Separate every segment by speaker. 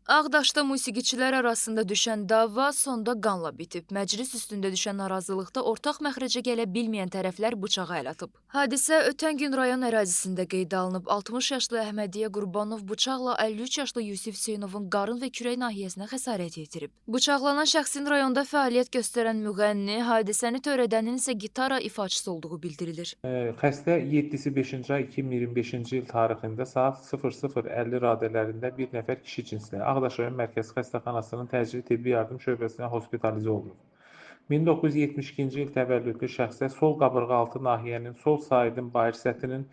Speaker 1: Ağdaşda musiqiçilər arasında düşən dava sonda qanla bitib. Məclis üstündə düşən narazılıqda ortaq məxrəcə gələ bilməyən tərəflər bıçağa əl atıb. Hadisə ötən gün rayon ərazisində qeydə alınıb. 60 yaşlı Əhmədiyyə Qurbanov bıçaqla 53 yaşlı Yusif Hüseynovun qarın və kürək nahiyəsinə xəsarət yetirib. Bıçaqlanan şəxsin rayonda fəaliyyət göstərən müğənni, hadisəni törədənin isə gitara ifaçısı olduğu bildirilir.
Speaker 2: Xəstə 7-si 5-ci ay 2025-ci il tarixində saat 00:50 radələrində bir nəfər kişi cinsli Ağdaş rayon Mərkəzi Xəstəxanasının təcili tibbi yardım şöbəsinə hospitalizə olunub. 1972-ci il təvəllüdlü şəxsə sol qabırğa altı nahiyənin sol saydın bayır səthinin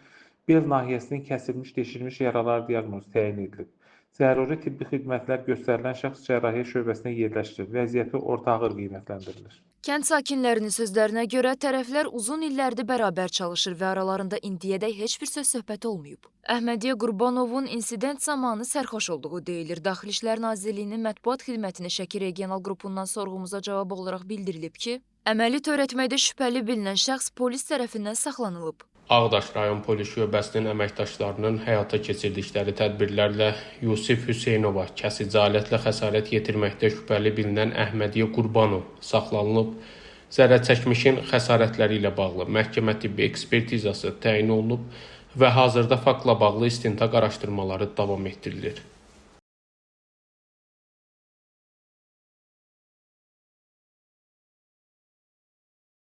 Speaker 2: bel nahiyəsinin kəsilmiş, deşilmiş yaralar diaqnozu təyin edilib. Zəruri tibbi xidmətlər göstərilən şəxs cərrahiyyə şöbəsinə yerləşdirilib. Vəziyyəti orta ağır qiymətləndirilir.
Speaker 1: Kənd sakinlərinin sözlərinə görə tərəflər uzun illərdir bərabər çalışır və aralarında indiyədək heç bir söz söhbəti olmayıb. Əhmədiyyə Qurbanovun insident zamanı sərxoş olduğu deyilir. Daxili İşlər Nazirliyinin mətbuat xidmətinin Şəki regional qrupundan sorğumuza cavab olaraq bildirilib ki, əməli törətməkdə şübhəli bilinən şəxs polis tərəfindən saxlanılıb.
Speaker 3: Ağdaş rayon polis şöbəsinin əməkdaşlarının həyata keçirdikləri tədbirlərlə Yusif Hüseynova kəsici alətlə xəsarət yetirməkdə şübhəli bilinən Əhmədiyyə Qurbanov saxlanılıb. Zərər çəkmişin xəsarətləri ilə bağlı məhkəmə tibbi ekspertizası təyin olunub və hazırda faktla bağlı istintaq araşdırmaları davam etdirilir.